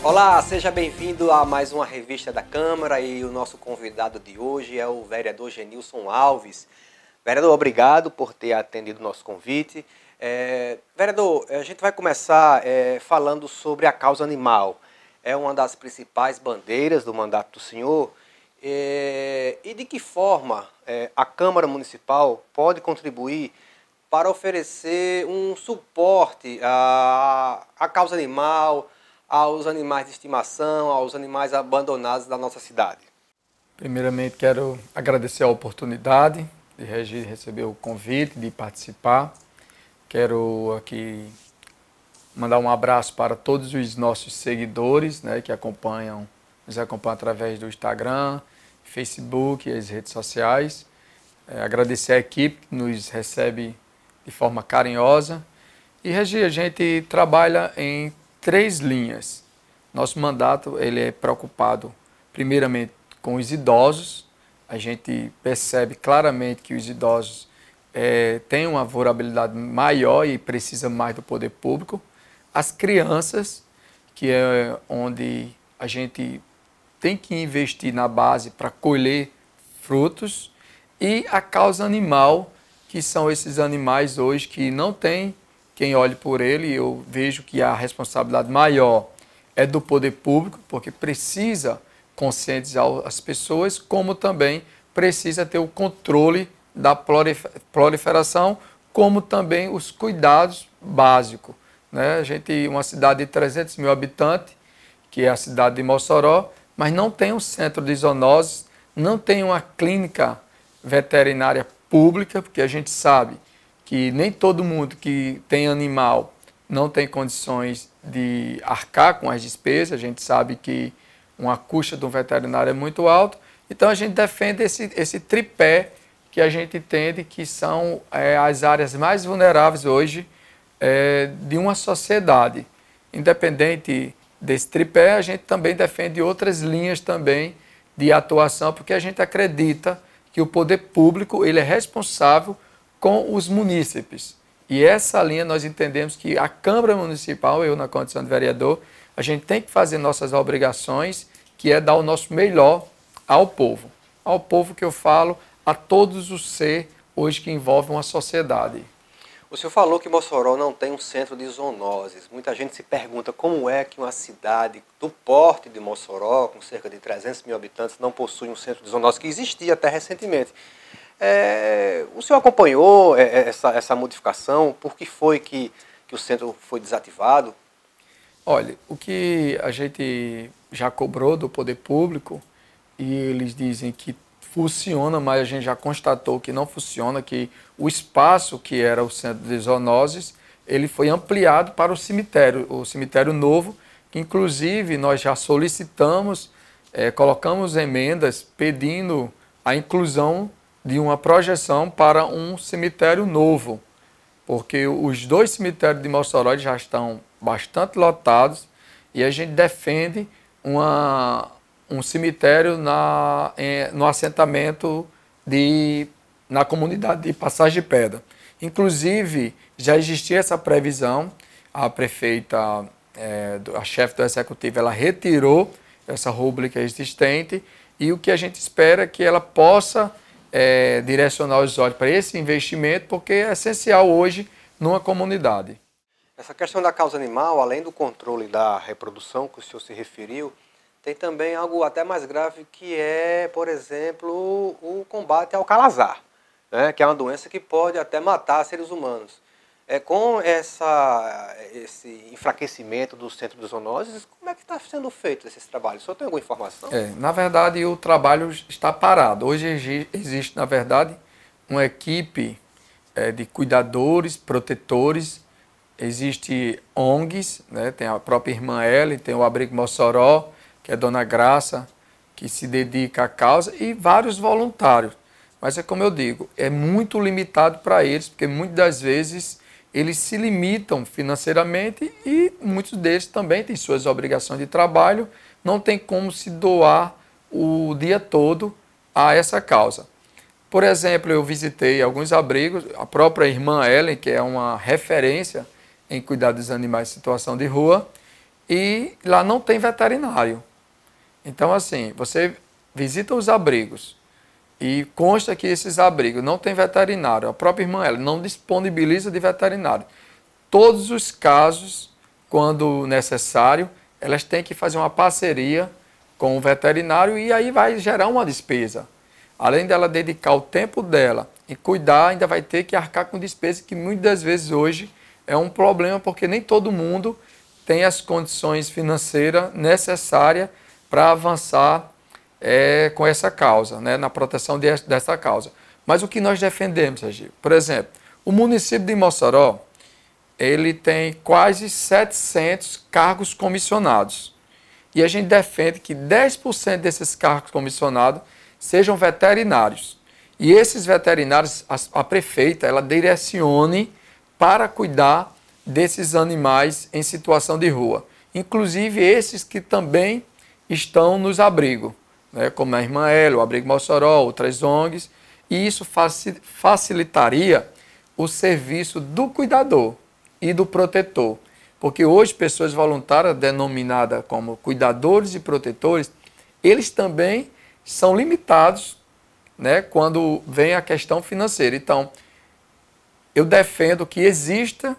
Olá, seja bem-vindo a mais uma revista da Câmara e o nosso convidado de hoje é o vereador Genilson Alves. Vereador, obrigado por ter atendido o nosso convite. Vereador, a gente vai começar falando sobre a causa animal. É uma das principais bandeiras do mandato do senhor. E de que forma a Câmara Municipal pode contribuir para oferecer um suporte à causa animal, aos animais de estimação, aos animais abandonados da nossa cidade? Primeiramente, quero agradecer a oportunidade de receber o convite, de participar. Quero aqui mandar um abraço para todos os nossos seguidores, né, que nos acompanham através do Instagram, Facebook e as redes sociais. Agradecer a equipe que nos recebe de forma carinhosa. E, Regi, a gente trabalha em 3 linhas. Nosso mandato ele é preocupado, primeiramente, com os idosos. A gente percebe claramente que os idosos têm uma vulnerabilidade maior e precisam mais do poder público. As crianças, que é onde a gente tem que investir na base para colher frutos. E a causa animal, que são esses animais hoje que não têm quem olhe por ele. Eu vejo que a responsabilidade maior é do poder público, porque precisa conscientizar as pessoas, como também precisa ter o controle da proliferação, como também os cuidados básicos, né? Uma cidade de 300 mil habitantes, que é a cidade de Mossoró, mas não tem um centro de zoonoses, não tem uma clínica veterinária pública, porque a gente sabe que nem todo mundo que tem animal não tem condições de arcar com as despesas. A gente sabe que uma custa de um veterinário é muito alta. Então, a gente defende esse tripé que a gente entende que são as áreas mais vulneráveis hoje de uma sociedade. Independente desse tripé, a gente também defende outras linhas também de atuação, porque a gente acredita que o poder público ele é responsável com os munícipes. E essa linha nós entendemos que a Câmara Municipal, eu na condição de vereador, a gente tem que fazer nossas obrigações, que é dar o nosso melhor ao povo. Ao povo que eu falo, a todos os seres hoje que envolvem uma sociedade. O senhor falou que Mossoró não tem um centro de zoonoses. Muita gente se pergunta como é que uma cidade do porte de Mossoró, com cerca de 300 mil habitantes, não possui um centro de zoonoses, que existia até recentemente. O senhor acompanhou essa modificação? Por que foi que o centro foi desativado? Olha, o que a gente já cobrou do poder público, e eles dizem que funciona, mas a gente já constatou que não funciona, que o espaço que era o centro de zoonoses, ele foi ampliado para o cemitério novo, que inclusive nós já solicitamos, colocamos emendas pedindo a inclusão de uma projeção para um cemitério novo, porque os 2 cemitérios de Mossoró já estão bastante lotados e a gente defende um cemitério no assentamento na comunidade de Passagem de Pedra. Inclusive, já existia essa previsão, a prefeita, a chefe do executivo, ela retirou essa rúbrica existente e o que a gente espera é que ela possa direcionar os olhos para esse investimento, porque é essencial hoje numa comunidade. Essa questão da causa animal, além do controle da reprodução que o senhor se referiu, tem também algo até mais grave que é, por exemplo, o combate ao calazar, né? Que é uma doença que pode até matar seres humanos. Com esse enfraquecimento do centro de zoonoses, como é que está sendo feito esses trabalhos? O senhor tem alguma informação? Na verdade, o trabalho está parado. Hoje existe, na verdade, uma equipe de cuidadores, protetores, existe ONGs, né? Tem a própria Irmã Ellen, tem o Abrigo Mossoró, que é Dona Graça, que se dedica à causa, e vários voluntários. Mas como eu digo, é muito limitado para eles, porque muitas das vezes eles se limitam financeiramente e muitos deles também têm suas obrigações de trabalho, não tem como se doar o dia todo a essa causa. Por exemplo, eu visitei alguns abrigos, a própria Irmã Ellen, que é uma referência em cuidar dos animais em situação de rua, e lá não tem veterinário. Então, assim, você visita os abrigos e consta que esses abrigos não tem veterinário. A própria irmã ela não disponibiliza de veterinário. Todos os casos, quando necessário, elas têm que fazer uma parceria com o veterinário e aí vai gerar uma despesa. Além dela dedicar o tempo dela e cuidar, ainda vai ter que arcar com despesa que muitas vezes hoje é um problema porque nem todo mundo tem as condições financeiras necessárias para avançar com essa causa, né, na proteção dessa causa. Mas o que nós defendemos, Sergio? Por exemplo, o município de Mossoró, ele tem quase 700 cargos comissionados. E a gente defende que 10% desses cargos comissionados sejam veterinários. E esses veterinários, a prefeita, ela direcione para cuidar desses animais em situação de rua. Inclusive esses que também estão nos abrigos, né, como a Irmã Hélio, o Abrigo Mossoró, outras ONGs, e isso facilitaria o serviço do cuidador e do protetor. Porque hoje pessoas voluntárias, denominadas como cuidadores e protetores, eles também são limitados, né, quando vem a questão financeira. Então, eu defendo que exista,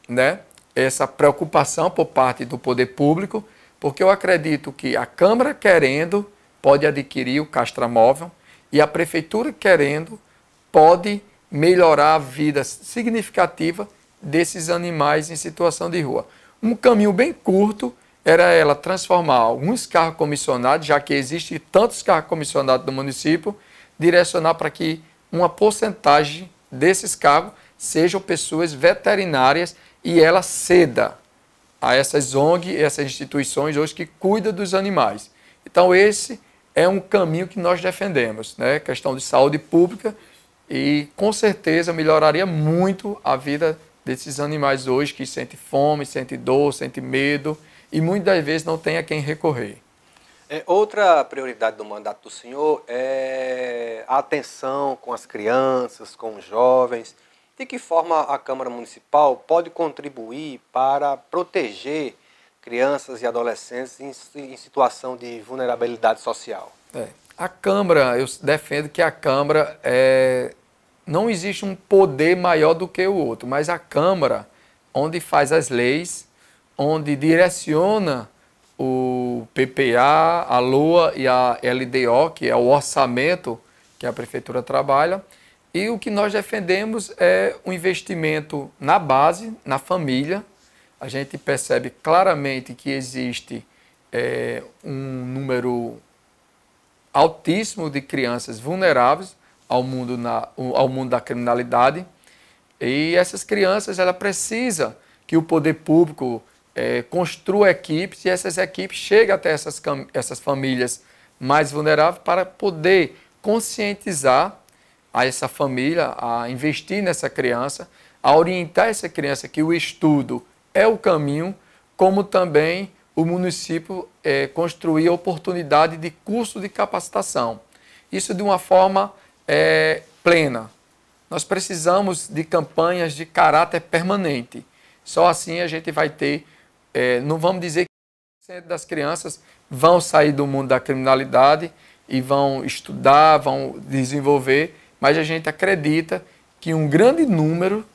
né, essa preocupação por parte do poder público, porque eu acredito que a Câmara querendo pode adquirir o castramóvel e a Prefeitura querendo pode melhorar a vida significativa desses animais em situação de rua. Um caminho bem curto era ela transformar alguns carros comissionados, já que existem tantos carros comissionados no município, direcionar para que uma porcentagem desses carros sejam pessoas veterinárias e ela ceda a essas ONGs, essas instituições hoje que cuidam dos animais. Então esse é um caminho que nós defendemos, né? Questão de saúde pública e com certeza melhoraria muito a vida desses animais hoje que sentem fome, sentem dor, sentem medo e muitas vezes não tem a quem recorrer. Outra prioridade do mandato do senhor é a atenção com as crianças, com os jovens. De que forma a Câmara Municipal pode contribuir para proteger crianças e adolescentes em situação de vulnerabilidade social? A Câmara, eu defendo que a Câmara não existe um poder maior do que o outro, mas a Câmara, onde faz as leis, onde direciona o PPA, a LOA e a LDO, que é o orçamento que a Prefeitura trabalha, e o que nós defendemos é o investimento na base, na família. A gente percebe claramente que existe um número altíssimo de crianças vulneráveis ao mundo da criminalidade. E essas crianças, ela precisa que o poder público construa equipes e essas equipes cheguem até essas famílias mais vulneráveis para poder conscientizar a essa família, a investir nessa criança, a orientar essa criança que o estudo é o caminho, como também o município construir a oportunidade de curso de capacitação. Isso de uma forma plena. Nós precisamos de campanhas de caráter permanente. Só assim a gente vai ter, não vamos dizer que 100% das crianças vão sair do mundo da criminalidade e vão estudar, vão desenvolver, mas a gente acredita que um grande número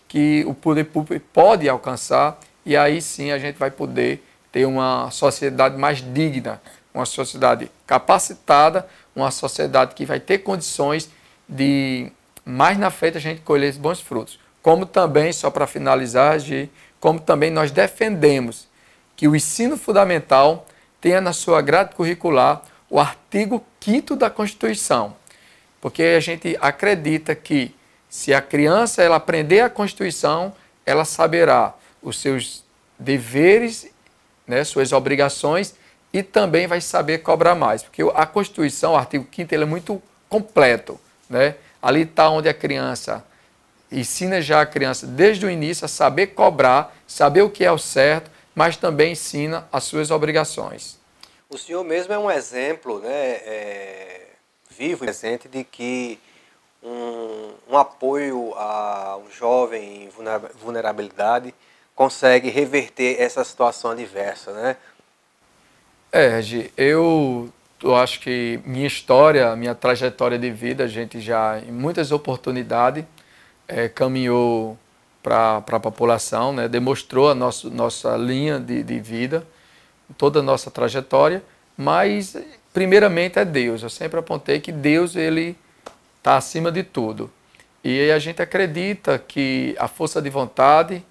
que o poder público pode alcançar e aí sim a gente vai poder ter uma sociedade mais digna, uma sociedade capacitada, uma sociedade que vai ter condições de, mais na frente, a gente colher bons frutos. Como também, só para finalizar, como também nós defendemos que o ensino fundamental tenha na sua grade curricular o artigo 5º da Constituição. Porque a gente acredita que se a criança ela aprender a Constituição, ela saberá os seus deveres, né, suas obrigações e também vai saber cobrar mais. Porque a Constituição, o artigo 5º, ele é muito completo, né? Ali está onde a criança ensina já a criança desde o início a saber cobrar, saber o que é o certo, mas também ensina as suas obrigações. O senhor mesmo é um exemplo, né, vivo e presente de que um apoio a um jovem em vulnerabilidade consegue reverter essa situação adversa, né? Regi, eu acho que minha história, minha trajetória de vida, a gente já, em muitas oportunidades, caminhou para a população, né? Demonstrou a nossa linha de vida, toda a nossa trajetória, mas primeiramente é Deus. Eu sempre apontei que Deus ele está acima de tudo. E a gente acredita que a força de vontade,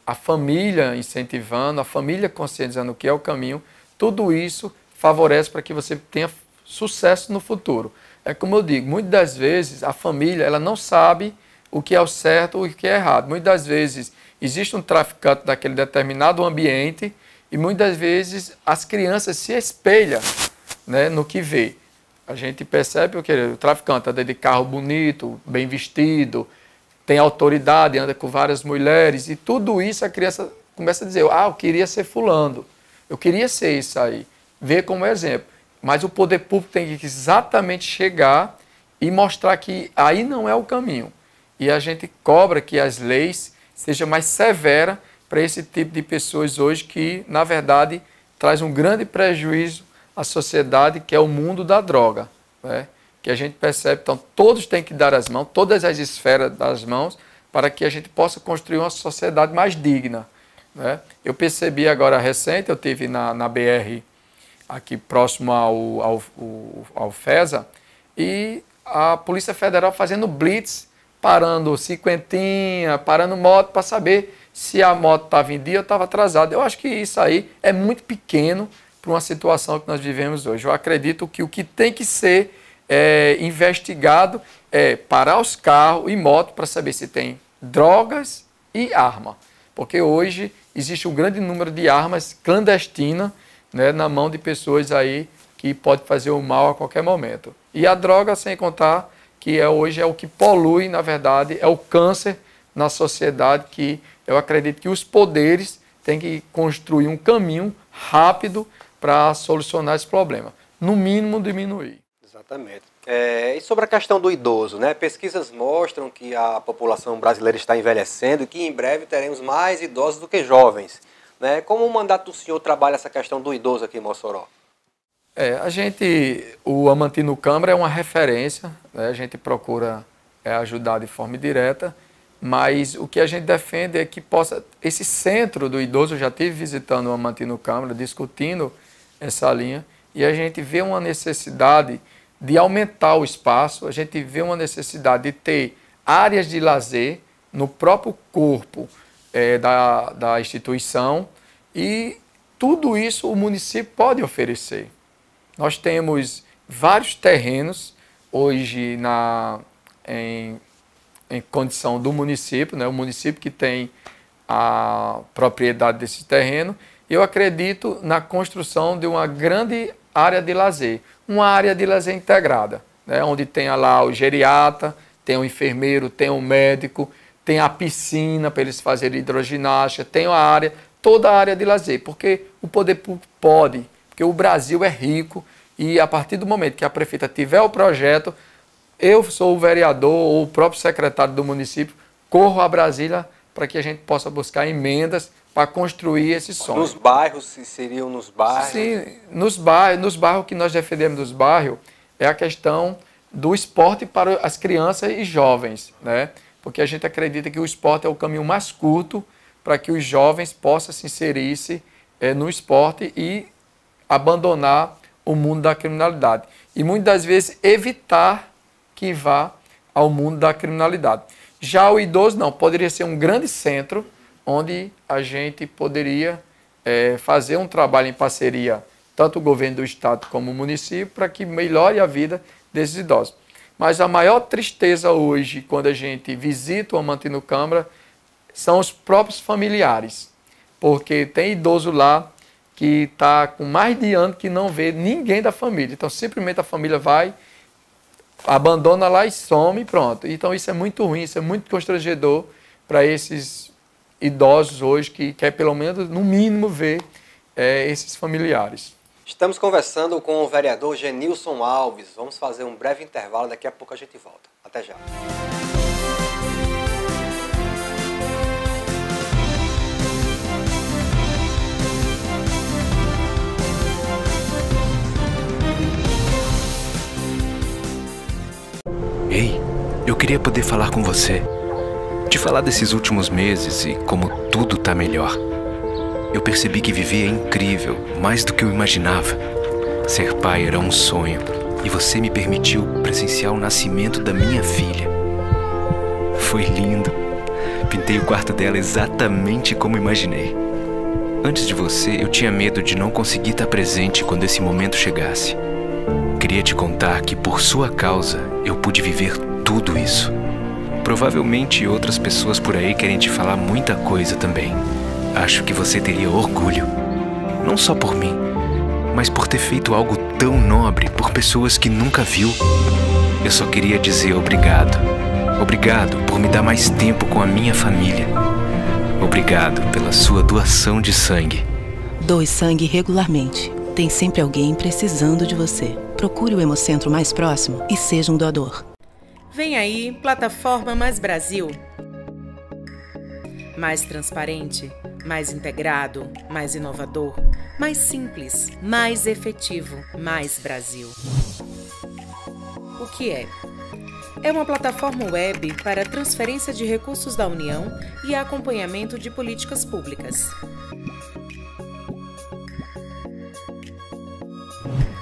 a família incentivando, a família conscientizando o que é o caminho, tudo isso favorece para que você tenha sucesso no futuro. É como eu digo, muitas das vezes a família ela não sabe o que é o certo e o que é errado. Muitas das vezes existe um traficante daquele determinado ambiente e muitas das vezes as crianças se espelham, né, no que vê. A gente percebe o traficante anda de carro bonito, bem vestido, tem autoridade, anda com várias mulheres e tudo isso a criança começa a dizer, eu queria ser fulano, eu queria ser isso aí, ver como exemplo. Mas o poder público tem que exatamente chegar e mostrar que aí não é o caminho. E a gente cobra que as leis sejam mais severas para esse tipo de pessoas hoje que, na verdade, traz um grande prejuízo à sociedade, que é o mundo da droga, né? Que a gente percebe, então, todos têm que dar as mãos, todas as esferas das mãos, para que a gente possa construir uma sociedade mais digna, né? Eu percebi agora recente, eu estive na BR, aqui próximo ao FESA, e a Polícia Federal fazendo blitz, parando cinquentinha, parando moto, para saber se a moto estava em dia ou estava atrasada. Eu acho que isso aí é muito pequeno para uma situação que nós vivemos hoje. Eu acredito que o que tem que ser investigado é parar os carros e motos para saber se tem drogas e arma. Porque hoje existe um grande número de armas clandestinas, né, na mão de pessoas aí que pode fazer o mal a qualquer momento. E a droga, sem contar, que hoje é o que polui, na verdade, é o câncer na sociedade, que eu acredito que os poderes têm que construir um caminho rápido para solucionar esse problema. No mínimo, diminuir. Exatamente. E sobre a questão do idoso, né? Pesquisas mostram que a população brasileira está envelhecendo e que em breve teremos mais idosos do que jovens, né? Como o mandato do senhor trabalha essa questão do idoso aqui em Mossoró? O Amantino Câmara é uma referência, né? A gente procura ajudar de forma direta, mas o que a gente defende é que possa, esse centro do idoso, eu já estive visitando o Amantino Câmara, discutindo essa linha, e a gente vê uma necessidade de aumentar o espaço, a gente vê uma necessidade de ter áreas de lazer no próprio corpo da instituição, e tudo isso o município pode oferecer. Nós temos vários terrenos hoje em condição do município, né? O município que tem a propriedade desse terreno. Eu acredito na construção de uma grande área de lazer, uma área de lazer integrada, né? Onde tenha lá o geriatra, tem o enfermeiro, tem o médico, tem a piscina para eles fazerem hidroginástica, tem toda a área de lazer, porque o poder público pode, porque o Brasil é rico e a partir do momento que a prefeita tiver o projeto, eu sou o vereador ou o próprio secretário do município, corro a Brasília para que a gente possa buscar emendas para construir esse sonho. Nos bairros, se seriam nos bairros? Sim, nos bairros que nós defendemos dos bairros é a questão do esporte para as crianças e jovens, né? Porque a gente acredita que o esporte é o caminho mais curto para que os jovens possam se inserir-se no esporte e abandonar o mundo da criminalidade. E muitas das vezes evitar que vá ao mundo da criminalidade. Já o idoso não, poderia ser um grande centro onde a gente poderia fazer um trabalho em parceria, tanto o governo do estado como o município, para que melhore a vida desses idosos. Mas a maior tristeza hoje, quando a gente visita o Amantino Câmara, são os próprios familiares, porque tem idoso lá que está com mais de ano que não vê ninguém da família. Então, simplesmente a família vai, abandona lá e some e pronto. Então, isso é muito ruim, isso é muito constrangedor para esses idosos hoje que quer, pelo menos, no mínimo, ver esses familiares. Estamos conversando com o vereador Genilson Alves. Vamos fazer um breve intervalo, daqui a pouco a gente volta. Até já. Ei, eu queria poder falar com você. Te falar desses últimos meses e como tudo tá melhor. Eu percebi que viver é incrível, mais do que eu imaginava. Ser pai era um sonho e você me permitiu presenciar o nascimento da minha filha. Foi lindo. Pintei o quarto dela exatamente como imaginei. Antes de você, eu tinha medo de não conseguir estar presente quando esse momento chegasse. Queria te contar que, por sua causa, eu pude viver tudo isso. Provavelmente outras pessoas por aí querem te falar muita coisa também. Acho que você teria orgulho. Não só por mim, mas por ter feito algo tão nobre por pessoas que nunca viu. Eu só queria dizer obrigado. Obrigado por me dar mais tempo com a minha família. Obrigado pela sua doação de sangue. Doe sangue regularmente. Tem sempre alguém precisando de você. Procure o Hemocentro mais próximo e seja um doador. Vem aí, Plataforma Mais Brasil. Mais transparente, mais integrado, mais inovador, mais simples, mais efetivo, mais Brasil. O que é? É uma plataforma web para transferência de recursos da União e acompanhamento de políticas públicas.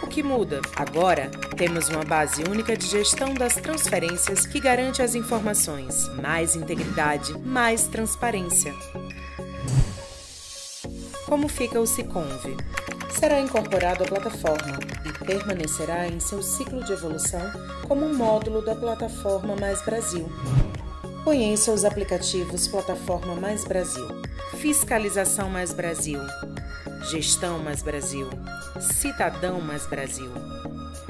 O que muda? Agora, temos uma base única de gestão das transferências que garante as informações, mais integridade, mais transparência. Como fica o Siconv? Será incorporado à plataforma e permanecerá em seu ciclo de evolução como um módulo da Plataforma Mais Brasil. Conheça os aplicativos Plataforma Mais Brasil, Fiscalização Mais Brasil, Gestão Mais Brasil, Cidadão Mais Brasil.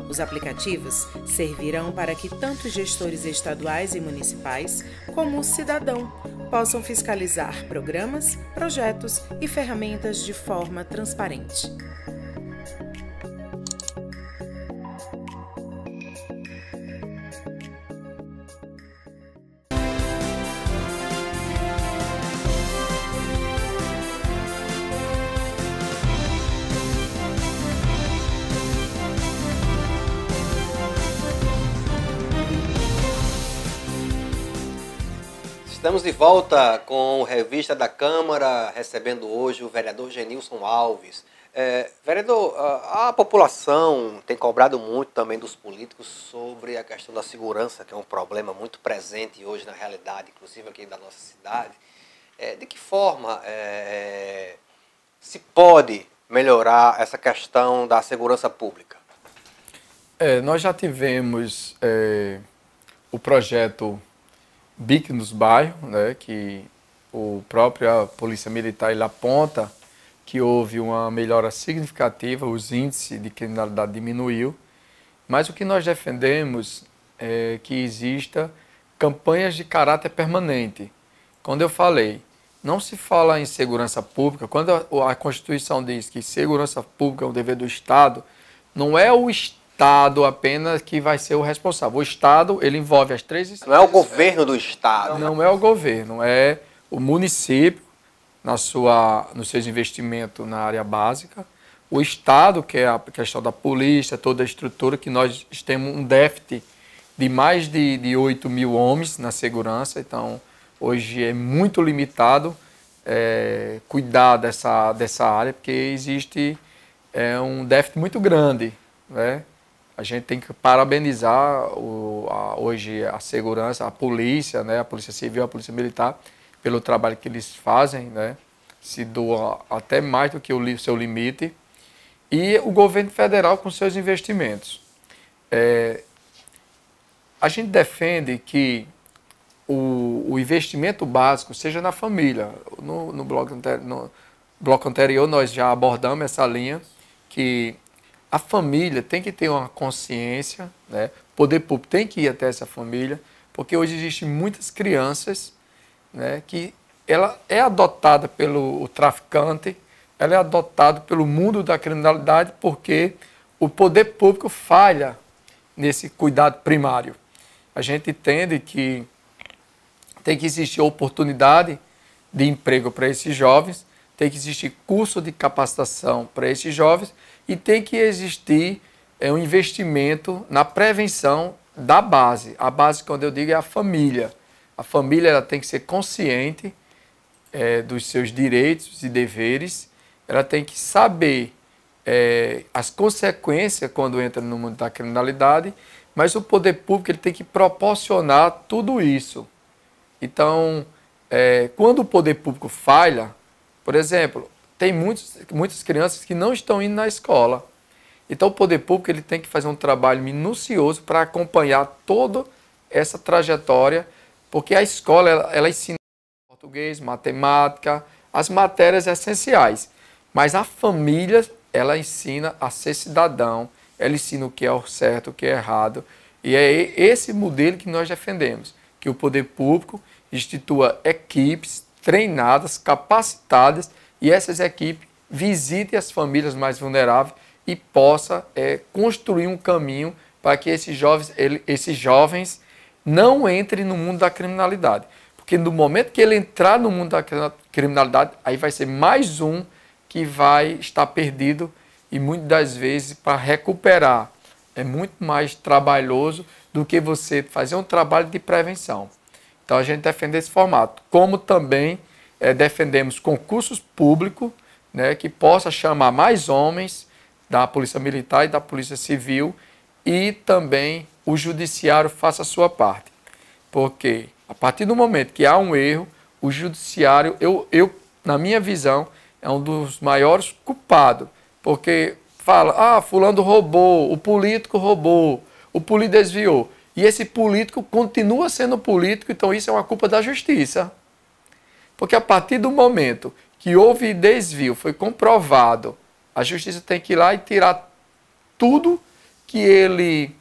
Os aplicativos servirão para que tanto os gestores estaduais e municipais como o cidadão possam fiscalizar programas, projetos e ferramentas de forma transparente. Estamos de volta com Revista da Câmara, recebendo hoje o vereador Genilson Alves. Vereador, a população tem cobrado muito também dos políticos sobre a questão da segurança, que é um problema muito presente hoje na realidade, inclusive aqui da nossa cidade. De que forma se pode melhorar essa questão da segurança pública? Nós já tivemos o projeto BIC nos bairros, né, que o próprio Polícia Militar ele aponta que houve uma melhora significativa, os índices de criminalidade diminuiu, mas o que nós defendemos é que exista campanhas de caráter permanente. Quando eu falei, não se fala em segurança pública, quando a Constituição diz que segurança pública é um dever do Estado, não é o Estado apenas que vai ser o responsável. O Estado, ele envolve as três instâncias. Não é o governo do Estado. Não é o governo, é o município, nos seus investimentos na área básica, o Estado, que é a questão da polícia, toda a estrutura, que nós temos um déficit de mais de 8 mil homens na segurança, então hoje é muito limitado cuidar dessa área, porque existe um déficit muito grande, né? A gente tem que parabenizar hoje a segurança, a polícia, né? A Polícia Civil, a Polícia Militar, pelo trabalho que eles fazem, né? Se doa até mais do que o seu limite. E o governo federal com seus investimentos. A gente defende que o investimento básico seja na família. No bloco anterior nós já abordamos essa linha, que a família tem que ter uma consciência, né? O poder público tem que ir até essa família, porque hoje existem muitas crianças, né, que ela é adotada pelo traficante, ela é adotada pelo mundo da criminalidade, porque o poder público falha nesse cuidado primário. A gente entende que tem que existir oportunidade de emprego para esses jovens, tem que existir curso de capacitação para esses jovens, e tem que existir um investimento na prevenção da base. A base, quando eu digo, é a família. A família ela tem que ser consciente dos seus direitos e deveres, ela tem que saber as consequências quando entra no mundo da criminalidade, mas o poder público ele tem que proporcionar tudo isso. Então, quando o poder público falha, por exemplo, tem muitas crianças que não estão indo na escola. Então, o poder público ele tem que fazer um trabalho minucioso para acompanhar toda essa trajetória, porque a escola ela ensina português, matemática, as matérias essenciais. Mas a família, ela ensina a ser cidadão, ela ensina o que é o certo, o que é errado. E é esse modelo que nós defendemos, que o poder público institua equipes treinadas, capacitadas, e essas equipes visitem as famílias mais vulneráveis e possa construir um caminho para que esses jovens não entrem no mundo da criminalidade. Porque no momento que ele entrar no mundo da criminalidade, aí vai ser mais um que vai estar perdido e muitas das vezes para recuperar é muito mais trabalhoso do que você fazer um trabalho de prevenção. Então a gente defende esse formato. Como também defendemos concursos públicos, né, que possa chamar mais homens da Polícia Militar e da Polícia Civil e também o Judiciário faça a sua parte. Porque a partir do momento que há um erro, o Judiciário, na minha visão, é um dos maiores culpados. Porque fala, fulano roubou, o político roubou, o político desviou. E esse político continua sendo político, então isso é uma culpa da justiça. Porque a partir do momento que houve desvio, foi comprovado, a justiça tem que ir lá e tirar tudo que ele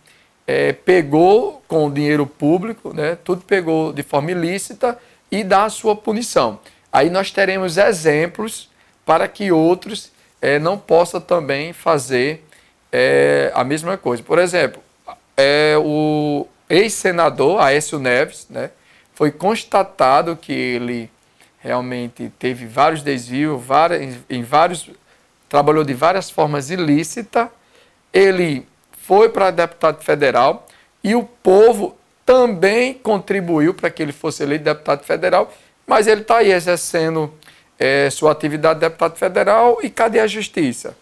pegou com o dinheiro público, né? Tudo pegou de forma ilícita e dar a sua punição. Aí nós teremos exemplos para que outros não possam também fazer a mesma coisa. Por exemplo, o ex-senador Aécio Neves, né? Foi constatado que ele realmente teve vários desvios, trabalhou de várias formas ilícitas, ele foi para deputado federal e o povo também contribuiu para que ele fosse eleito deputado federal, mas ele está aí exercendo sua atividade de deputado federal e cadê a justiça?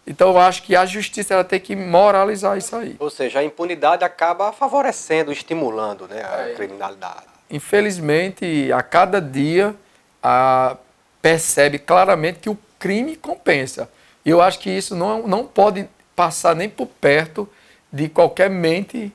Então eu acho que a justiça ela tem que moralizar isso aí. Ou seja, a impunidade acaba favorecendo, estimulando, né, a criminalidade. Infelizmente, a cada dia percebe claramente que o crime compensa. E eu acho que isso não pode passar nem por perto de qualquer mente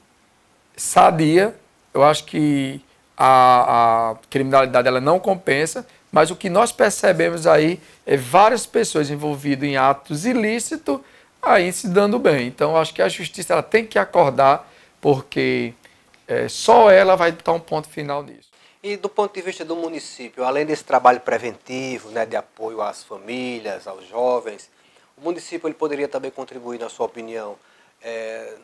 sadia. Eu acho que a criminalidade ela não compensa, mas o que nós percebemos aí é várias pessoas envolvidas em atos ilícitos aí se dando bem. Então, eu acho que a justiça ela tem que acordar, porque só ela vai dar um ponto final nisso. E do ponto de vista do município, além desse trabalho preventivo, né, de apoio às famílias, aos jovens, o município ele poderia também contribuir, na sua opinião,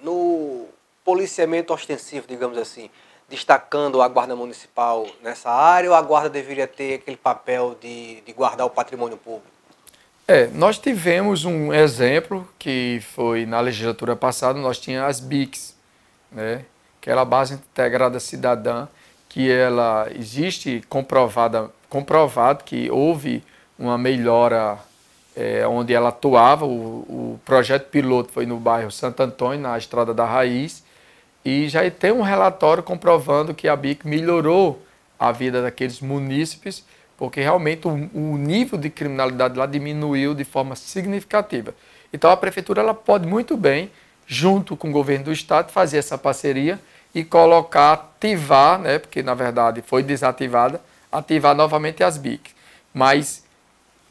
no policiamento ostensivo, digamos assim, destacando a Guarda Municipal nessa área, ou a Guarda deveria ter aquele papel de guardar o patrimônio público? Nós tivemos um exemplo que foi na legislatura passada, nós tínhamos as BICs, né, que era a Base Integrada Cidadã, que ela existe comprovado que houve uma melhora onde ela atuava. O projeto piloto foi no bairro Santo Antônio, na Estrada da Raiz, e já tem um relatório comprovando que a BIC melhorou a vida daqueles munícipes, porque realmente o nível de criminalidade lá diminuiu de forma significativa. Então a prefeitura ela pode muito bem, junto com o governo do estado, fazer essa parceria e colocar, ativar, né, porque na verdade foi desativada, ativar novamente as BICs. Mas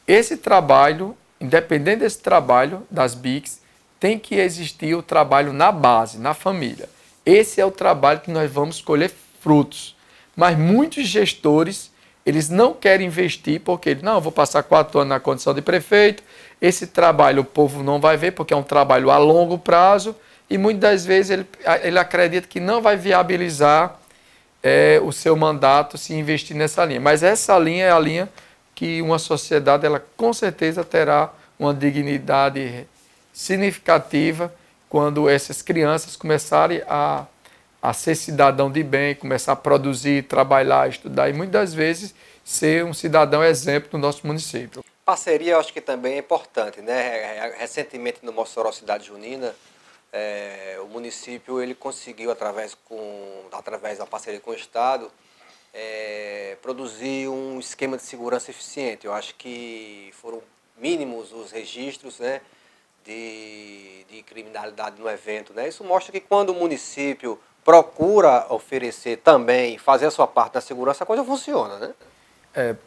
esse trabalho, independente desse trabalho das BICs, tem que existir o trabalho na base, na família. Esse é o trabalho que nós vamos colher frutos. Mas muitos gestores, eles não querem investir porque, não, eu vou passar 4 anos na condição de prefeito, esse trabalho o povo não vai ver porque é um trabalho a longo prazo, e muitas das vezes ele acredita que não vai viabilizar o seu mandato se investir nessa linha. Mas essa linha é a linha que uma sociedade ela com certeza terá uma dignidade significativa quando essas crianças começarem a a ser cidadão de bem, começar a produzir, trabalhar, estudar e muitas vezes ser um cidadão exemplo do nosso município. Parceria eu acho que também é importante, né? Recentemente no Mossoró Cidade Junina, o município ele conseguiu, através da parceria com o Estado, produzir um esquema de segurança eficiente. Eu acho que foram mínimos os registros, né, de criminalidade no evento, né? Isso mostra que quando o município procura oferecer também, fazer a sua parte da segurança, a coisa funciona, né?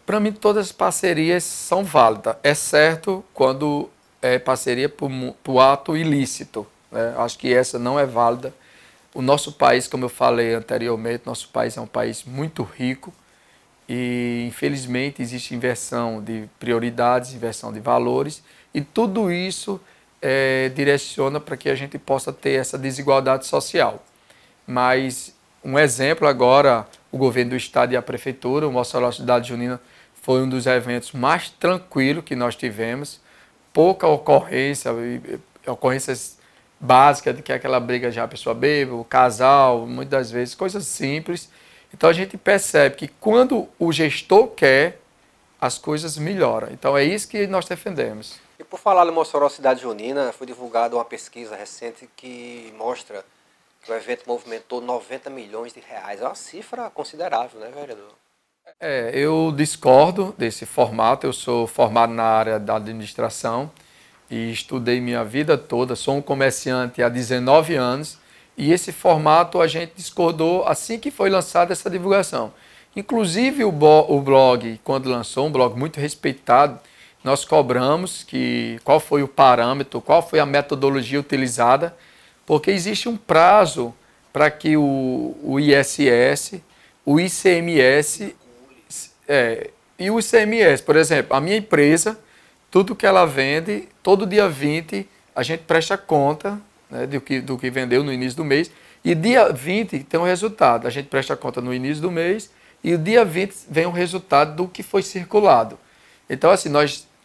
Para mim, todas as parcerias são válidas, exceto quando é parceria por ato ilícito, né? Acho que essa não é válida. O nosso país, como eu falei anteriormente, nosso país é um país muito rico e, infelizmente, existe inversão de prioridades, inversão de valores e tudo isso direciona para que a gente possa ter essa desigualdade social. Mas um exemplo agora, o governo do estado e a prefeitura, o Mossoró Cidade Junina foi um dos eventos mais tranquilos que nós tivemos, pouca ocorrência, ocorrências básicas de que aquela briga já a pessoa bebe, o casal, muitas vezes coisas simples. Então a gente percebe que quando o gestor quer, as coisas melhoram. Então é isso que nós defendemos. E por falar no Mossoró Cidade Junina, foi divulgada uma pesquisa recente que mostra que o evento movimentou 90 milhões de reais. É uma cifra considerável, né, vereador? Eu discordo desse formato. Eu sou formado na área da administração e estudei minha vida toda. Sou um comerciante há 19 anos e esse formato a gente discordou assim que foi lançada essa divulgação. Inclusive o blog, quando lançou, um blog muito respeitado, nós cobramos qual foi o parâmetro, qual foi a metodologia utilizada, porque existe um prazo para que o ISS, o ICMS e o ICMS, por exemplo, a minha empresa, tudo que ela vende, todo dia 20, a gente presta conta, né, do que vendeu no início do mês, e dia 20 tem um resultado, a gente presta conta no início do mês, e o dia 20 vem o resultado do que foi circulado. Então, assim,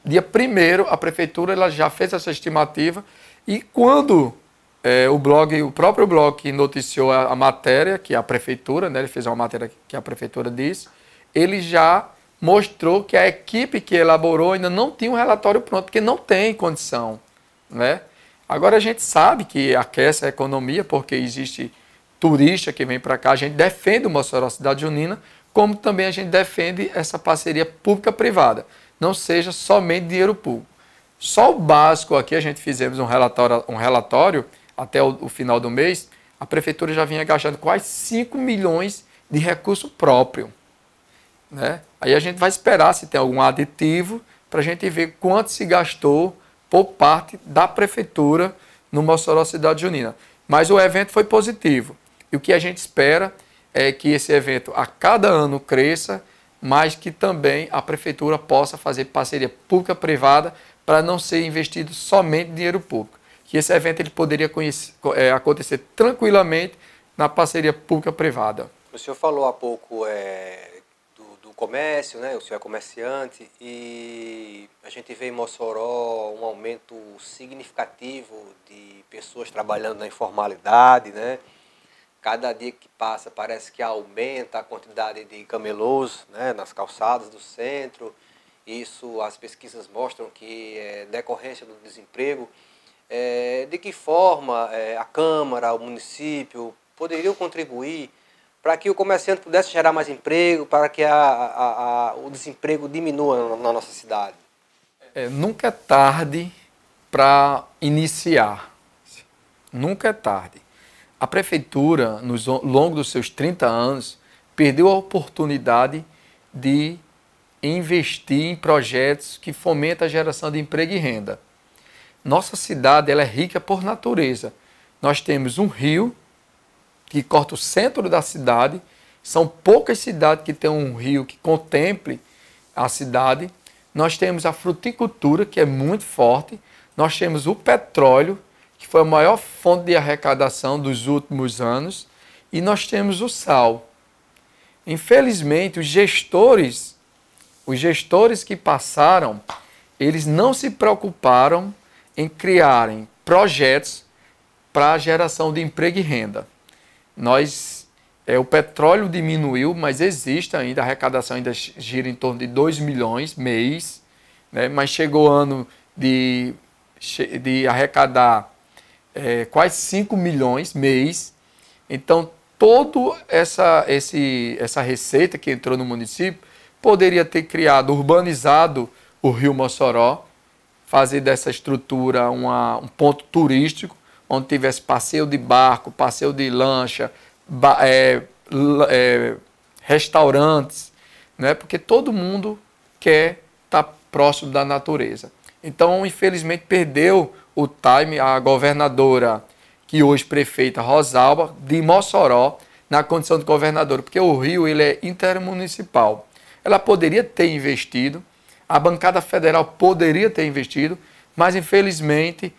dia 1º, a prefeitura ela já fez essa estimativa, e quando o próprio blog que noticiou a matéria, que a prefeitura, né, ele fez uma matéria que a prefeitura disse, ele já mostrou que a equipe que elaborou ainda não tinha um relatório pronto, porque não tem condição, né? Agora a gente sabe que aquece a economia, porque existe turista que vem para cá, a gente defende o Mossoró Cidade Junina, como também a gente defende essa parceria pública-privada, não seja somente dinheiro público. Só o básico aqui, a gente fizemos um relatório até o final do mês, a prefeitura já vinha gastando quase 5 milhões de recurso próprio, né? Aí a gente vai esperar se tem algum aditivo para a gente ver quanto se gastou por parte da prefeitura no Mossoró Cidade Junina. Mas o evento foi positivo. E o que a gente espera é que esse evento a cada ano cresça, mas que também a prefeitura possa fazer parceria pública-privada para não ser investido somente dinheiro público. Que esse evento ele poderia acontecer tranquilamente na parceria pública-privada. O senhor falou há pouco do comércio, né? O senhor é comerciante e a gente vê em Mossoró um aumento significativo de pessoas trabalhando na informalidade, né? Cada dia que passa parece que aumenta a quantidade de camelôs, né, nas calçadas do centro. Isso as pesquisas mostram que é decorrência do desemprego. De que forma a Câmara, o município poderiam contribuir para que o comerciante pudesse gerar mais emprego, para que o desemprego diminua na nossa cidade? Nunca é tarde para iniciar. Nunca é tarde. A prefeitura, ao longo dos seus 30 anos, perdeu a oportunidade de investir em projetos que fomentam a geração de emprego e renda. Nossa cidade ela é rica por natureza. Nós temos um rio que corta o centro da cidade. São poucas cidades que têm um rio que contemple a cidade. Nós temos a fruticultura, que é muito forte. Nós temos o petróleo, que foi a maior fonte de arrecadação dos últimos anos. E nós temos o sal. Infelizmente, os gestores que passaram, eles não se preocuparam em criarem projetos para a geração de emprego e renda. o petróleo diminuiu, mas existe ainda, a arrecadação ainda gira em torno de 2 milhões mês, né? Mas chegou o ano de arrecadar quase 5 milhões mês. Então, toda essa receita que entrou no município poderia ter criado, urbanizado o Rio Mossoró, fazer dessa estrutura um ponto turístico, onde tivesse passeio de barco, passeio de lancha, restaurantes, né? Porque todo mundo quer estar próximo da natureza. Então, infelizmente, perdeu o time a governadora, que hoje prefeita Rosalba, de Mossoró, na condição de governadora, porque o Rio ele é intermunicipal. Ela poderia ter investido, a bancada federal poderia ter investido, mas, infelizmente,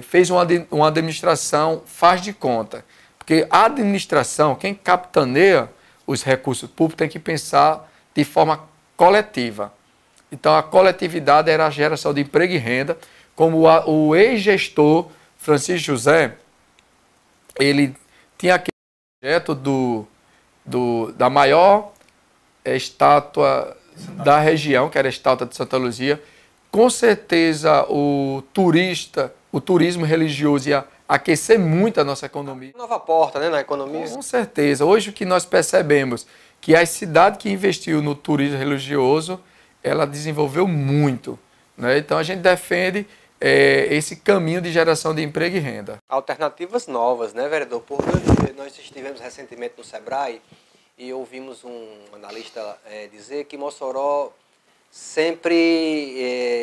fez uma administração faz de conta. Porque a administração, quem capitaneia os recursos públicos, tem que pensar de forma coletiva. Então, a coletividade era a geração de emprego e renda, como o ex-gestor Francisco José, ele tinha aquele projeto da maior estátua da região, que era a estátua de Santa Luzia. Com certeza o turismo religioso ia aquecer muito a nossa economia. Nova porta, né, na economia. Com certeza. Hoje o que nós percebemos que a cidade que investiu no turismo religioso, ela desenvolveu muito, né? Então a gente defende esse caminho de geração de emprego e renda. Alternativas novas, né, vereador? Porque nós estivemos recentemente no Sebrae e ouvimos um analista dizer que Mossoró sempre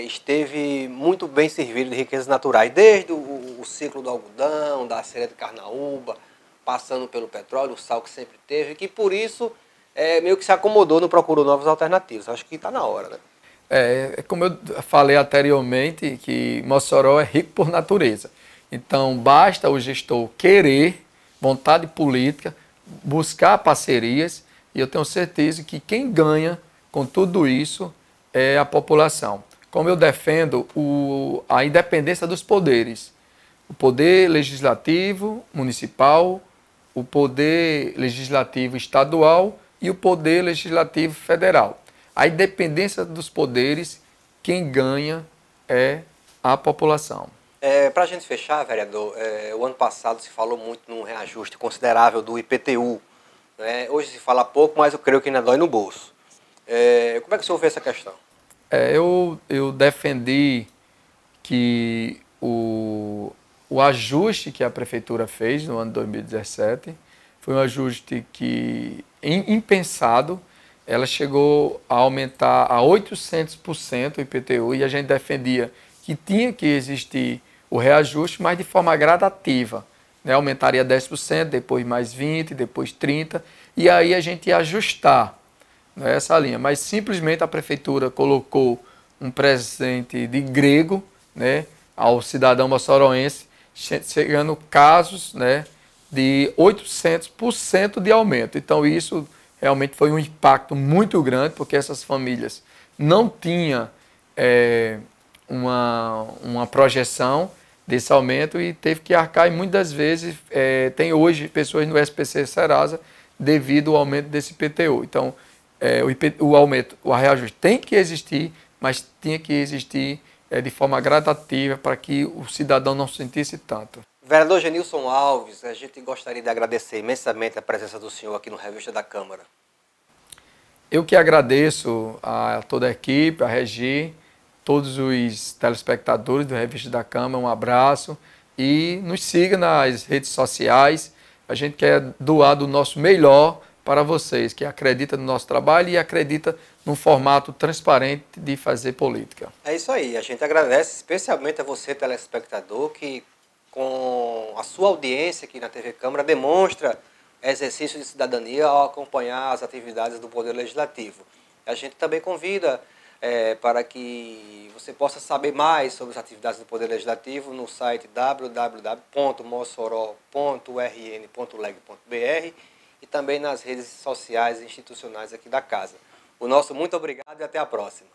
esteve muito bem servido de riquezas naturais, desde o ciclo do algodão, da cera de carnaúba, passando pelo petróleo, o sal que sempre teve, e que por isso meio que se acomodou, não procurou novas alternativas. Acho que está na hora, né? Como eu falei anteriormente, que Mossoró é rico por natureza. Então, basta o gestor querer, vontade política, buscar parcerias, e eu tenho certeza que quem ganha com tudo isso é a população. Como eu defendo a independência dos poderes, o poder legislativo municipal, o poder legislativo estadual e o poder legislativo federal. A independência dos poderes, quem ganha é a população. Para a gente fechar, vereador, o ano passado se falou muito num reajuste considerável do IPTU. Né? Hoje se fala pouco, mas eu creio que ainda dói no bolso. Como é que o senhor vê essa questão? Eu defendi que o ajuste que a prefeitura fez no ano 2017 foi um ajuste que, impensado. Ela chegou a aumentar a 800% o IPTU, e a gente defendia que tinha que existir o reajuste, mas de forma gradativa, né? Aumentaria 10%, depois mais 20%, depois 30%, e aí a gente ia ajustar, né, essa linha. Mas simplesmente a prefeitura colocou um presente de grego, né, ao cidadão moçoroense, chegando casos, né, de 800% de aumento. Então isso realmente foi um impacto muito grande, porque essas famílias não tinham uma projeção desse aumento e teve que arcar, e muitas vezes tem hoje pessoas no SPC Serasa devido ao aumento desse IPTU. Então, o reajuste tem que existir, mas tinha que existir de forma gradativa para que o cidadão não sentisse tanto. Vereador Genilson Alves, a gente gostaria de agradecer imensamente a presença do senhor aqui no Revista da Câmara. Eu que agradeço a toda a equipe, a Regi, todos os telespectadores do Revista da Câmara, um abraço, e nos siga nas redes sociais. A gente quer doar do nosso melhor para vocês, que acreditam no nosso trabalho e acreditam num formato transparente de fazer política. É isso aí, a gente agradece especialmente a você, telespectador, que com a sua audiência aqui na TV Câmara demonstra exercício de cidadania ao acompanhar as atividades do Poder Legislativo. A gente também convida para que você possa saber mais sobre as atividades do Poder Legislativo no site www.mossoró.rn.leg.br e também nas redes sociais e institucionais aqui da Casa. O nosso muito obrigado e até a próxima.